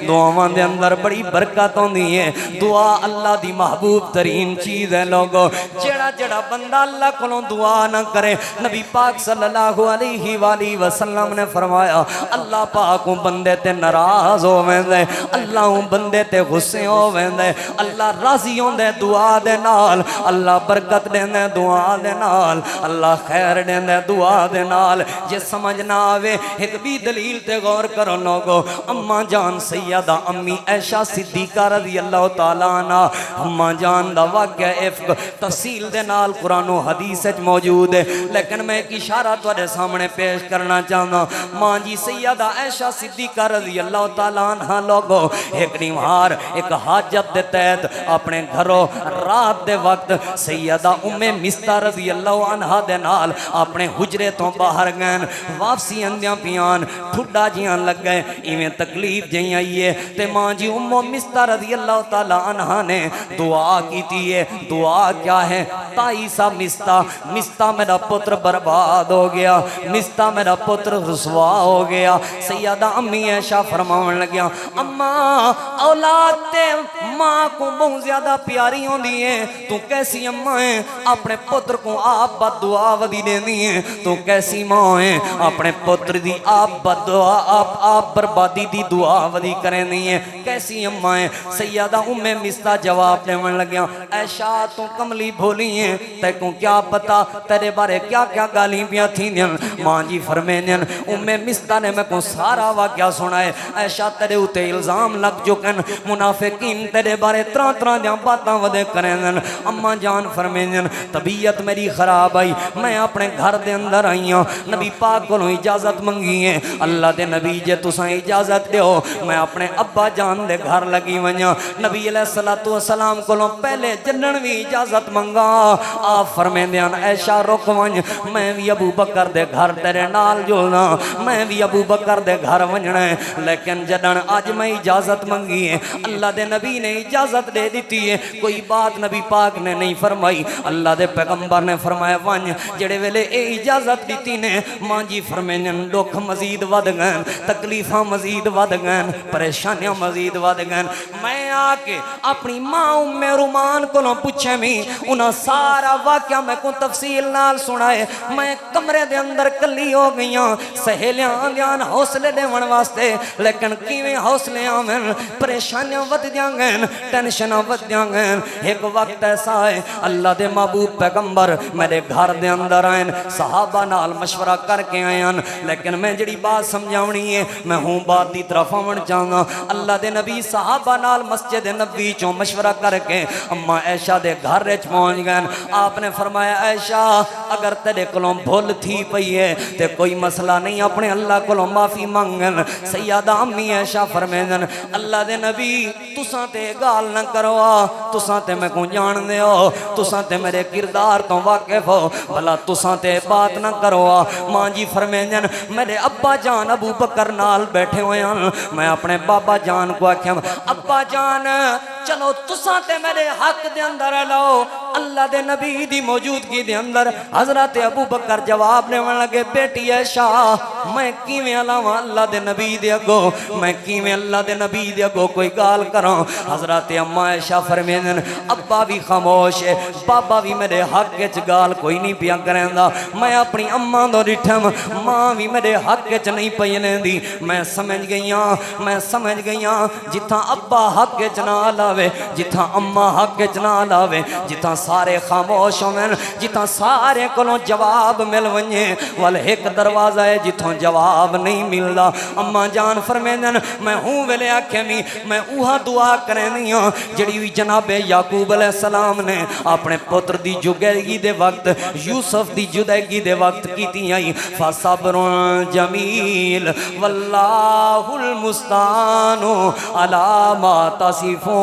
دعاواں دے اندر بڑی برکت ہوندی ہے دعا اللہ دی محبوب ترین چیز ہے لوگو جڑا جڑا بندہ اللہ کولوں دعا نہ کرے نبی پاک صلی اللہ علیہ وآلہ وسلم نے فرمایا اللہ پاک بندے تے ناراض ہو ویندے اللہ بندے تے غصے ہو ویندے اللہ راضی ہوندے دعا دے نال اللہ برکت دیندے دعا دے نال اللہ خیر دیندے دعا دے نال جے سمجھ نہ آوے ایک بھی دلیل تے غور کرو لوگو اماں جان سیدہ امی عائشہ صدیقہ رضی اللہ تعالیٰ عنہ اماں جان دا واقعہ افق تفصیل دے نال قرآن و حدیث موجود ہے لیکن میں ایک اشارہ تھوڑے سامنے پیش کرنا چاہتا ماں جی سیدہ عائشہ صدیقہ رضی اللہ تعالیٰ عنہ لوگو ایک نیوار ایک حاجت دے تحت اپنے گھروں رات دے وقت سیدہ مستہ رضی اللہ عنہ دے نال اپنے حجرے تو باہر گئن واپسی اندیاں پیان ٹھڈا جیاں لگ گئے ایویں تکلیف جیاں آئیے تے ماں جی مستہ رضی اللہ تعالیٰ عنہ نے دعا کی تھی ہے دعا کیا ہے تائی سا مستہ میرا پتر برباد ہو گیا مستہ میرا پتر رسوا ہو گیا سیدہ امی عائشہ فرماون لگیا اماں اولاد تے ماں کو بہت زیادہ پیاری ہوں دیئے تو کیسی اماں ہیں اپنے پتر کو آپ بد دعا ودی دیں دیئے تو کیسی ماں ہیں اپنے پتر دی آپ بد دعا آپ بربادی دی دعا ودی کریں دیئے کیسی اماں ہیں سیدہ مستہ جواب دے من لگیا عائشہ تو کملی بھولی ہیں تے کو کیا پتا تیرے بارے کیا کیا گالی پیاں تھی دیں ماں جی فرمینین مستہ نے میں کو سارا واقعہ سنائے عائشہ تیرے اتے الزام لگ چکن منافقین تیرے بارے طرح دیاں باتاں ودے کریں دیں اماں جان فرمینین طبیعت میری خراب آئی میں اپنے گھر دے اندر آئی ہوں نبی پاک کو اجازت منگی ہے اللہ دے نبی جے تساں اجازت دے ہو میں اپنے ابا جان دے گھر لگی ونیا نبی علیہ السلام کو پہلے جنن بھی اجازت منگا آپ فرمین دیان عائشہ رک ونج میں بھی ابو بکر دے گھر تیرے نال جولنا میں بھی ابو بکر دے گھر ونجنا ہے لیکن جنن آج میں اجازت منگی ہے اللہ دے نبی نے اجازت دے دیتی ہے کوئی بات نبی پاک نے نہیں فرمائی اللہ دے پیغمبر نے فرمایا ونج جڑے ویلے اے اجازت دیتی نے ماں جی فرمینن دکھ مزید ود گئن تکلیفاں مزید ود گئن پریشانیاں مزید ود گئن میں آکے اپنی ماں رومان کو پوچھے میں انہاں سارا واقعہ میں کو تفصیل نال سنائے میں کمرے دے اندر کلی ہو گئیاں سہیلیاں دیان حوصلے دے من واسطے لیکن کیویں حوصلے آمن پریشانیاں ود دیاں گئن ٹینشناں ود دیاں گئن ایک وقت ایسا ہے اللہ دے محبوب پیغمبر میرے گھر دے اندر آئین صحابہ نال مشورہ کر کے آئین لیکن میں جڑی بات سمجھاونی ہے میں ہوں بات دی طرف آمن چاہنا اللہ دے نبی صحابہ نال مسجد نبی چوں مشورہ کر کے اماں عائشہ دے گھر رچ پہنچ گئے آپ نے فرمایا عائشہ اگر تیرے کلوں بھول تھی پئی ہے تے کوئی مسئلہ نہیں اپنے اللہ کلوں معافی مانگن سیدہ امی عائشہ فرمائن اللہ دے نبی تساں تے گال نہ کرو تساں تے میں کو جان دے ہو تساں تے میرے کردار تو واقف ہو بھلا تساں تے بات نہ کرو ماں جی فرمائن میرے ابا جان ابو بکر نال بیٹھے ہوئے ہیں میں اپنے بابا جان کو آکھیں ابا جان چلو تساں تے میرے حق دے اندر لو اللہ دے نبی دی موجودگی دے اندر حضرت ابو بکر جواب نے لگے بیٹی عائشہ میں کیویں علاوہ اللہ دے نبی دے اگو میں کیویں اللہ دے نبی دے اگو کوئی گال کراں حضرت اما عائشہ فرمین ابا بھی خاموش ہے بابا بھی میرے حق وچ گال کوئی نہیں پیا کریندا میں اپنی اما دو ڈٹھم ماں بھی میرے حق وچ نہیں پئی لیندی میں سمجھ گئیاں جتھاں ابا حق وچ نہ لاوے جتھاں اما حق وچ نہ لاوے جتھاں سارے خاموش ہوئن جتھاں سارے کولوں جواب مل ونجے ول ایک دروازہ ہے جتھوں جواب نہیں ملدا اما جان فرمیندن میں ہوں ویلے آکھے میں اوہا دعا کرینی ہوں جڑی ہوئی جناب یعقوب علیہ السلام نے اپنے پتر دی جگیگی دے وقت یوسف دی جدیگی دے وقت کیتی آئی فصبر جمیل واللہ المستعان علی ما تصفون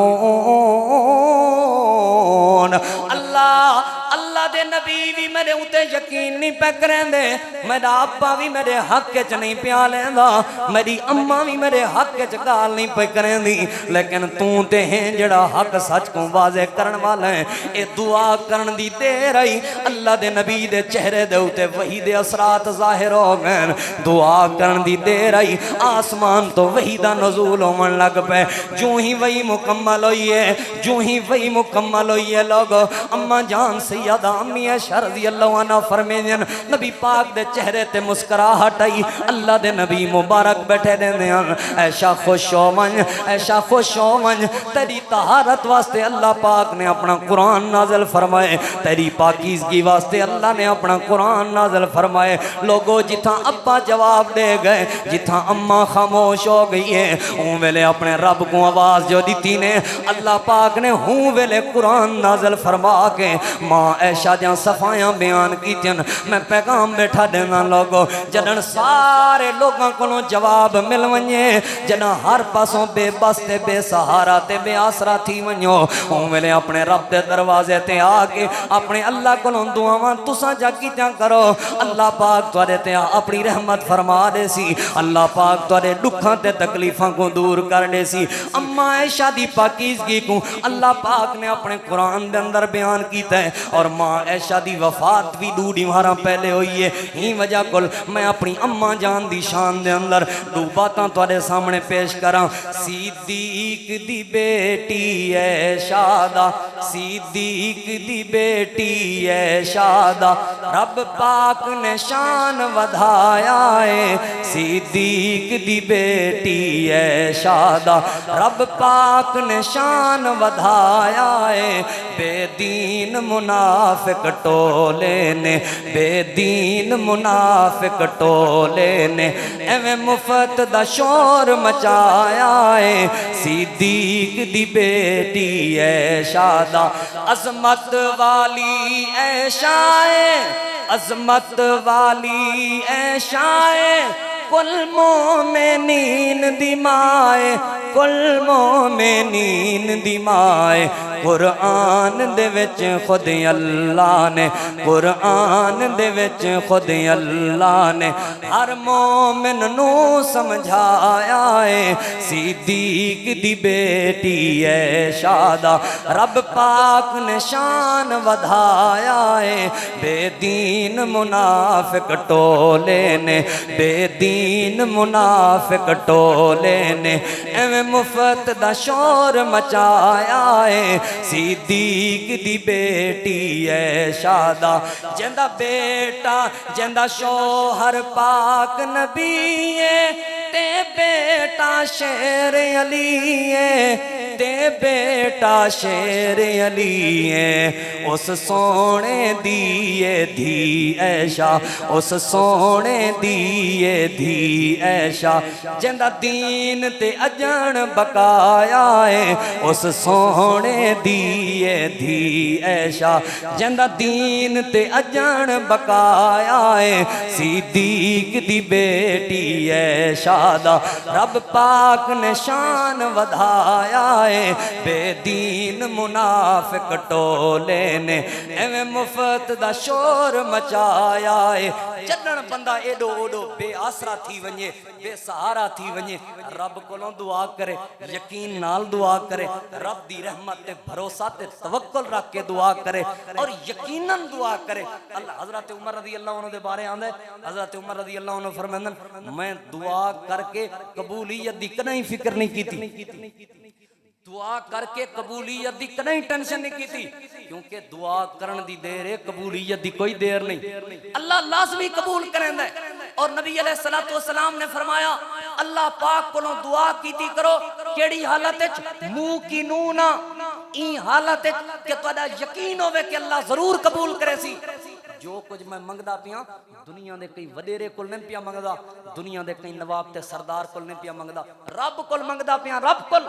اللہ دے دے نبی بھی میرے اتے یقین نہیں پہ کریں دے، میرا ابا بھی میرے حق چ نہیں پیا لیندا، میری اماں بھی میرے حق چ گال نہیں پہ کریں دی، لیکن تو تے ہیں جڑا حق سچ کو واضح کرن والا ہے۔ اے دعا کرن دی دیر آئی، اللہ دے نبی دے چہرے دے اتے وحی دے اثرات ظاہر ہو گئے، دعا کرن دی دیر آئی، آسمان تو وحی دا نزول ہومن لگ پہ، جو ہی وحی مکمل ہوئی ہے، جو ہی وحی مکمل ہوئی ہے لوگو، اماں جان سیدہ امی عائشہ رضی اللہ عنہ فرمیدیں نبی پاک دے چہرے تے مسکراہٹ آئی، اللہ دے نبی مبارک بیٹھے دے دیں عائشہ خوش ہو من، عائشہ خوش ہو من، تیری طہارت واسطے اللہ پاک نے اپنا قرآن نازل فرمائے، تیری پاکیزگی واسطے اللہ نے اپنا قرآن نازل فرمائے۔ لوگو جتھاں ابا جواب دے گئے، جتھاں اماں خاموش ہو گئی ہے، ہوں ویلے اپنے رب کو آواز جو دیتی نے، اللہ پاک نے ہوں ویلے قرآن نازل فرما کے ماں عائشہ دیاں صفائیاں بیان کی تین۔ میں پیغام بیٹھا دینا لوگو، جنن سارے لوگاں کو جواب مل ونجے، جنہ ہر پاسوں بے بس تے بے سہارا تے بے آسرا تھی ونجو، ہوں ویلے اپنے رب تے دروازے تے آکے اپنے اللہ کو دعاواں تساں جا کی جا کرو، اللہ پاک توڑے تے اپنی رحمت فرما دے سی، اللہ پاک توڑے دکھاں تے تکلیفاں کو دور کر دے سی۔ اماں عائشہ دی پاکیزگی کو اللہ پاک نے اپنے قرآن دے اندر بیان کیتا ہے، اور ماں عائشہ دی وفات بھی دو دیواراں پہلے ہوئی ہے، ہی وجہ کل میں اپنی اماں جان دی شان دے اندر دو باتاں توڑے سامنے پیش کراں۔ صدیق دی بیٹی عائشہ، صدیق دی بیٹی عائشہ، رب پاک نے شان ودھایا ہے، صدیق دی بیٹی عائشہ، رب پاک نے شان ودھایا ہے، بے دین منافق ٹولے نے، بے دین منافق ٹولے نے ایویں مفت دا شور مچایا ہے، صدیق دی بیٹی عائشہ، عظمت والی عائشہ ہے، عظمت والی عائشہ ہے، کل مومنین دی مائے، کل مومنین دی مائے، قرآن دے وچ خود اللہ نے، قرآن دے وچ خود اللہ نے ہر مومن نو سمجھایا ہے، صدیق دی بیٹی عائشہ، رب پاک نے شان ودھایا ہے، بے دین منافق ٹولے نے، بے دین منافق ٹولے نے ایویں مفت دا شور مچایا ہے، صدیق دی بیٹی عائشہ، جندہ بیٹا جندہ شوہر پاک نبی ہے، تے بیٹا شیر علی ہے، تے بیٹا شیر علی ہے، اس سونے دیئے دھی عائشہ، اس سونے دیئے دھی عائشہ، جندہ دین تے اجن بقایا ہے، اس سونے دیئے دھی عائشہ، جندہ دین تے اجن بقایا ہے، صدیق دی بیٹی عائشہ، رب پاک نے شان ودھایا ہے، بے دین منافق ٹولے نے ایویں مفت دا شور مچایا ہے۔ جنن بندہ ایڈو اوڈو بے آسرا تھی ونجے، بے سہارا تھی ونجے، رب کولوں دعا کرے، یقین نال دعا کرے، رب دی رحمت تے بھروسہ تے توکل رکھ کے دعا کرے اور یقیناً دعا کرے۔ اللہ حضرت عمر رضی اللہ عنہ دے بارے آندے، حضرت عمر رضی اللہ عنہ فرمائیں میں دعا کر کے قبولیت دی کدیں فکر نہیں کیتی، دعا کر کے قبولیت دی کدیں ٹینشن نہیں کیتی، کیونکہ دعا کرن دی دیر ہے، قبولیت دی کوئی دیر نہیں، اللہ لازمی قبول کریں دے۔ اور نبی علیہ السلام نے فرمایا اللہ پاک کو دعا کیتی کرو کیڑی حالت منہ کی نونا، این حالت کہ تہاڈا یقین ہوے کہ اللہ ضرور قبول کرے سی۔ جو کچھ میں منگدا پیاں دنیا دے کئی وڈیرے کول نہیں پیا منگدا، دنیا دے کئی نواب تے سردار کول نہیں پیا منگدا، رب کول منگدا پیاں، رب کول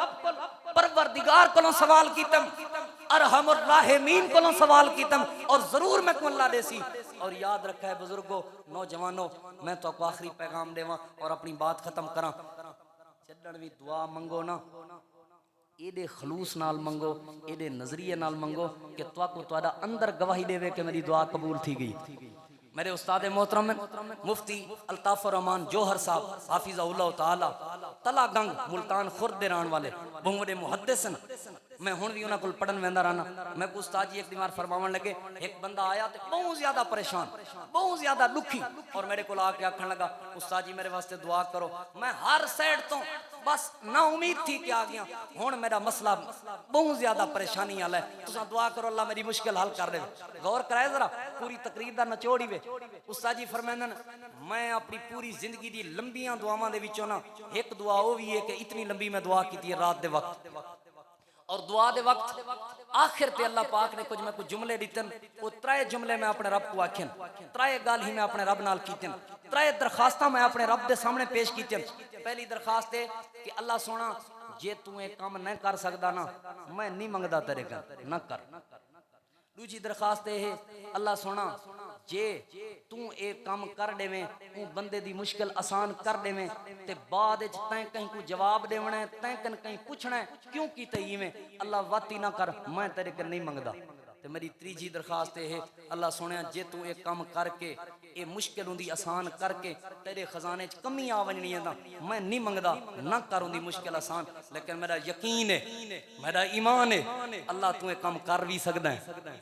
پروردگار کولوں سوال کیتم، ارحم الراحمین کولوں سوال کیتم، اور ضرور میں کو اللہ دے سی۔ اور یاد رکھا ہے بزرگوں، نوجوانوں، میں تو کو آخری پیغام دیواں اور اپنی بات ختم کراں، جدن بھی دعا منگو نا ایڈے خلوص نال منگو، ایڈے نظریے نال منگو کہ تواڈا اندر گواہی دے کہ میری دعا قبول تھی گئی۔ میرے استاد محترم مفتی الطاف الرحمان جوہر صاحب حافظہ اللہ تعالی تلا گنگ ملتان خرد دے رہن والے بہت بڑے محدث ہیں، میں ہن بھی انہاں کول پڑھن ویندا رہنا۔ میں کو استاد جی ایک بیمار فرماون لگے، ایک بندہ آیا تے بہت زیادہ پریشان، بہت زیادہ دکھی، اور میرے کول آ کے آکھن لگا استاد جی میرے واسطے دعا کرو۔ میں ہر سائڈ تو بس نا امید تھی کہ آ گیا، ہن میرا مسئلہ بہت زیادہ پریشانی والا ہے، تساں دعا کرو اللہ میری مشکل حل کر دے۔ غور کرائے ذرا پوری تقریر دا نچوڑ ہی وے۔ استاد جی فرمائیں میں اپنی پوری زندگی دی لمبیاں دعاواں دے وچوں نا ایک دعا او وی ہے کہ اتنی لمبی میں دعا کیتی ہے رات دے وقت، اور دعا دے وقت آخر تے اللہ پاک نے کچھ جملے دیتن، وہ ترائے جملے میں اپنے رب کو آکھن، ترائے گال ہی میں اپنے رب نال کیتن، ترائے درخواستاں میں اپنے رب دے سامنے پیش کیتن۔ پہلی درخواست ہے کہ اللہ سونا جے تو ایک کام نہ کر سکدا نا میں نہیں منگدا تیرے کر نہ کر۔ دوسری درخواست ہے اللہ سونا جے تو ایک کام کر دے میں اون بندے دی مشکل آسان کر دے میں تے بعد وچ تیں کہیں کو جواب دیونا ہے، تیں کہیں پوچھنا ہے کیوں کیتے ایویں، اللہ واتی نہ کر میں تیرے کر نہیں منگدا۔ تے میری تیجی درخواست ہے اللہ سونے جے تو ایک کام کر کے اے مشکل ہوندی آسان کر کے تیرے خزانے چ کمی آ ونجنی ہے نا میں نہیں منگدا نہ کر ہوندی مشکل آسان، لیکن میرا یقین ہے میرا ایمان ہے اللہ تو ایک کام کر بھی سکدا ہے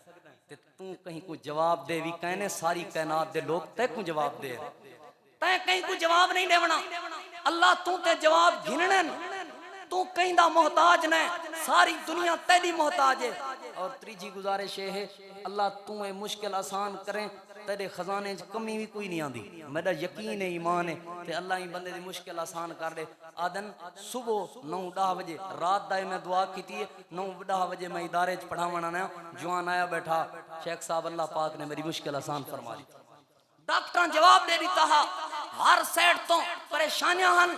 تے تو کہیں کو جواب دے بھی کہنے ساری کائنات دے لوگ تے کو جواب دے تے کہیں کو جواب نہیں دیونا اللہ تو تے جواب گھننے تو کہیں دا محتاج نے ساری دنیا تیری محتاج ہے۔ اور تیجی گزارش ہے اللہ تو اے مشکل آسان کریں تیرے خزانے کمی بھی کوئی نہیں آندی، میرا یقین ہے ایمان ہے تے اللہ ہی بندے دی مشکل آسان کر دے۔ آدن صبح 9-10 بجے رات دائے میں دعا کیتی ہے، 9-10 بجے میں ادارے چ پڑھاونا نا جوان آیا بیٹھا شیخ صاحب اللہ پاک نے میری مشکل آسان فرما دی۔ ڈاکٹر جواب دے دیتا ہے ہر سائڈ تو پریشانیاں ہن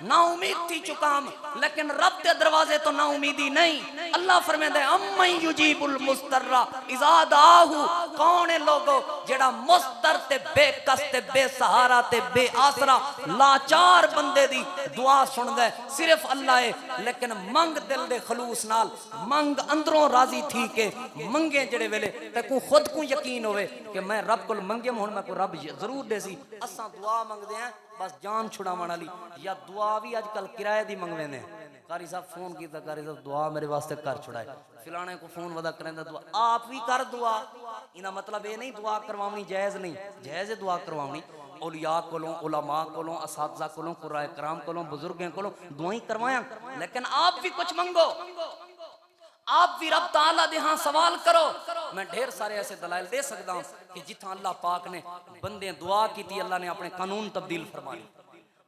نا امید تھی چکام، لیکن رب دے دروازے تو نا امیدی نہیں۔ اللہ فرمیندے امن یجیب المستر اذا دعاہ، کون ہے لوگو جڑا مستر تے بے کس تے بے سہارا تے بے آسرا لاچار بندے دی دعا سن دے صرف اللہ ہے، لیکن منگ دل دے خلوص نال منگ اندروں راضی تھی کہ منگے جڑے ویلے تے کو خود کو یقین ہوئے کہ میں رب کل منگے ہوں میں کو رب ضرور دے سی۔ اساں دعا منگ دے ہیں بس جان چھڑا مانا لی، یا دعا بھی آج کل کرائے دی منگوے نے۔ قاری صاحب فون کیتا قاری صاحب دعا میرے واسطے کر چھڑائے، فلانے کو فون ودا کریں دا دعا آپ بھی کر دعا، انہا مطلب یہ نہیں دعا کرواونی جائز نہیں، جائز دعا کرواونی، اولیاء کولوں علماء کولوں اساتذہ کولوں قرآن کرام کولوں بزرگیں کولوں دعائیں کروائیں، لیکن آپ بھی کچھ منگو، آپ بھی رب تعالیٰ دے ہاں سوال کرو۔ میں ڈھیر سارے ایسے دلائل دے سکتا ہوں کہ جتھا اللہ پاک نے بندے دعا کی تھی اللہ نے اپنے قانون تبدیل فرمائی۔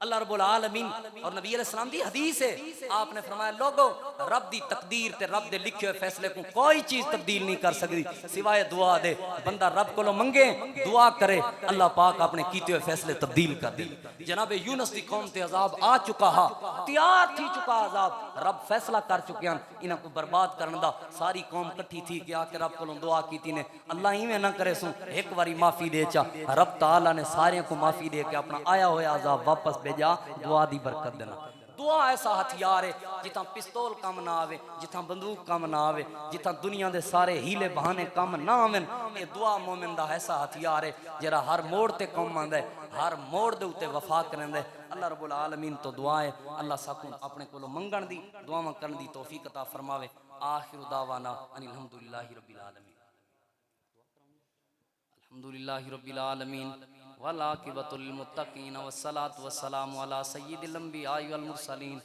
اللہ رب العالمین اور نبی علیہ السلام دی حدیث ہے، آپ نے فرمایا لوگو رب دی تقدیر تے رب دے لکھے ہوئے فیصلے کو کوئی چیز تبدیل نہیں کر سکتی سوائے دعا دے۔ بندہ رب کو منگے دعا کرے اللہ پاک اپنے کیتے ہوئے فیصلے تبدیل کر دے۔ جناب یونس دی قوم تے عذاب آ چکا ہا، تیار تھی چکا عذاب، رب فیصلہ کر چکے ہیں انہاں کو برباد کرن دا۔ ساری قوم کٹھی تھی کہ آ کے رب کو دعا کیتی نے اللہ ہی میں نہ کرے سوں ایک باری معافی دے چا، رب تعالیٰ نے سارے کو معافی دے کے اپنا آیا ہویا عذاب واپس بھیجا۔ دعا دی برکت دینا، دعا ایسا ہتھیار ہے جتھاں پستول کام نہ آوے، جتھاں بندوق کام نہ آوے، جتھاں دنیا دے سارے ہیلے بہانے کام نہ آویں، یہ دعا مومن دا ایسا ہتھیار ہے جڑا ہر موڑ تے کام آندا ہے، ہر موڑ دے اوتے وفا کرندا ہے۔ اللہ رب العالمین تو دعا ہے اللہ ساکوں اپنے کولو منگن دی دعاواں کرن دی توفیق عطا فرماوے۔ آخر دعوانا ان الحمدللہ رب العالمین، الحمدللہ رب العالمین والعاقبۃ للمتقین والصلاۃ والسلام علی سید الانبیاء والمرسلین